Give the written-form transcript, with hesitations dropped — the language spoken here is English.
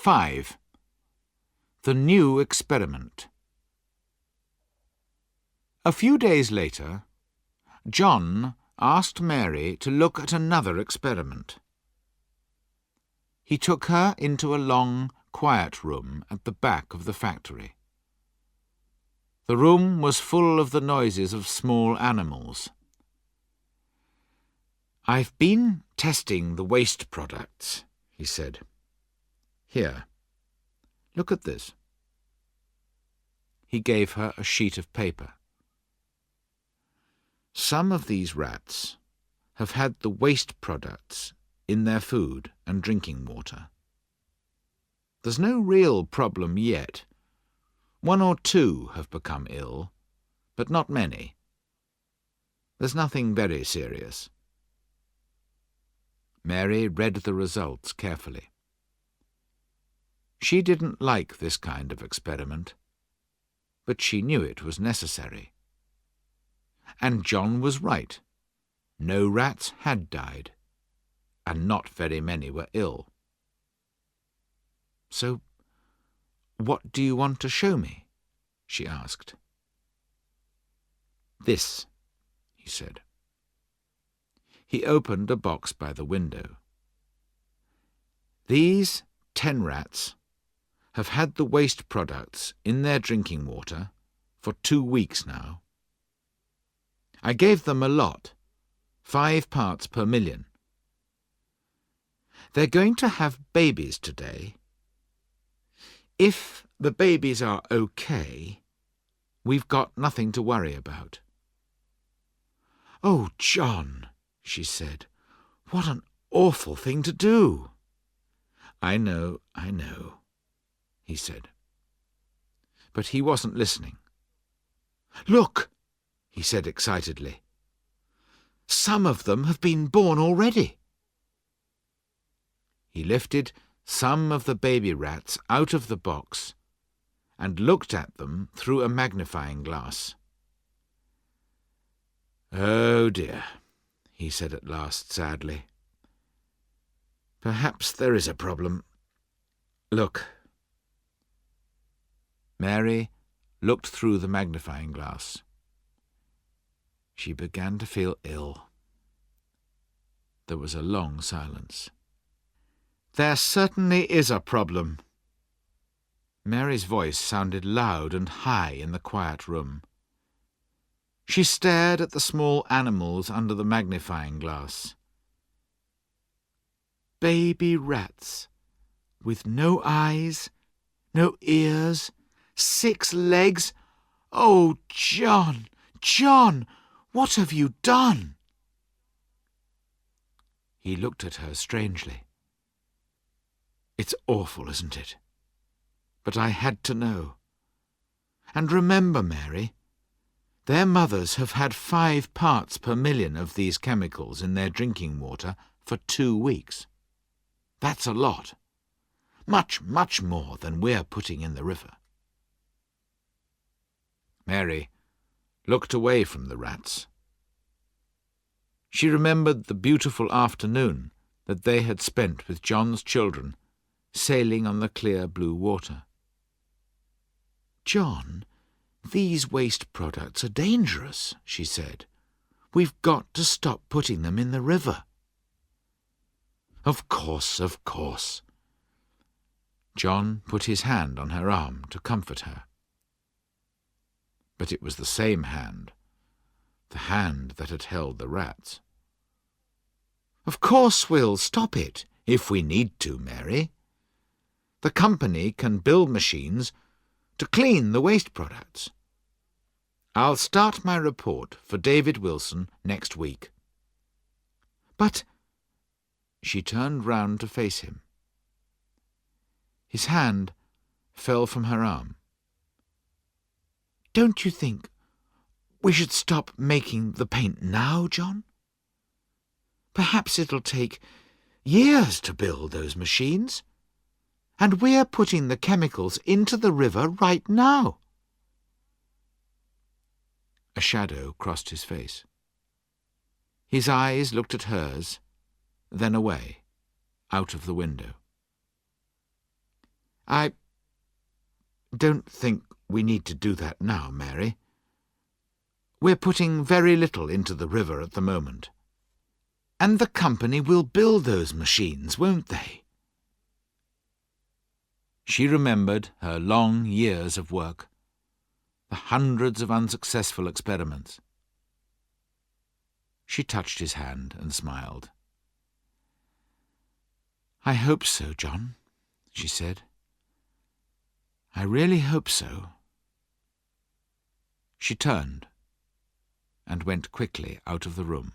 5. The New Experiment. A few days later, John asked Mary to look at another experiment. He took her into a long, quiet room at the back of the factory. The room was full of the noises of small animals. "I've been testing the waste products," he said. "Here, look at this." He gave her a sheet of paper. "Some of these rats have had the waste products in their food and drinking water. There's no real problem yet. 1 or 2 have become ill, but not many. There's nothing very serious." Mary read the results carefully. She didn't like this kind of experiment, but she knew it was necessary. And John was right. No rats had died, and not very many were ill. "So, what do you want to show me?" she asked. "This," he said. He opened a box by the window. "These 10 rats have had the waste products in their drinking water for 2 weeks now. I gave them a lot, 5 parts per million. They're going to have babies today. If the babies are okay, we've got nothing to worry about." "Oh, John," she said, "what an awful thing to do." I know," he said. But he wasn't listening. "Look," he said excitedly. "Some of them have been born already." He lifted some of the baby rats out of the box and looked at them through a magnifying glass. "Oh dear," he said at last sadly. "Perhaps there is a problem. Look." Mary looked through the magnifying glass. She began to feel ill. There was a long silence. "There certainly is a problem." Mary's voice sounded loud and high in the quiet room. She stared at the small animals under the magnifying glass. "Baby rats, with no eyes, no ears, 6 legs. Oh, John, John, what have you done?" He looked at her strangely. "It's awful, isn't it? But I had to know. And remember, Mary, their mothers have had 5 parts per million of these chemicals in their drinking water for 2 weeks. That's a lot. Much, much more than we're putting in the river." Mary looked away from the rats. She remembered the beautiful afternoon that they had spent with John's children, sailing on the clear blue water. "John, these waste products are dangerous," she said. "We've got to stop putting them in the river." Of course. John put his hand on her arm to comfort her. But it was the same hand, the hand that had held the rats. "Of course we'll stop it, if we need to, Mary. The company can build machines to clean the waste products. I'll start my report for David Wilson next week." "But—" She turned round to face him. His hand fell from her arm. "Don't you think we should stop making the paint now, John? Perhaps it'll take years to build those machines, and we're putting the chemicals into the river right now." A shadow crossed his face. His eyes looked at hers, then away, out of the window. I don't think we need to do that now, Mary. We're putting very little into the river at the moment. And the company will build those machines, won't they? She remembered her long years of work, the hundreds of unsuccessful experiments. She touched his hand and smiled. "I hope so, John," she said. "I really hope so." She turned and went quickly out of the room.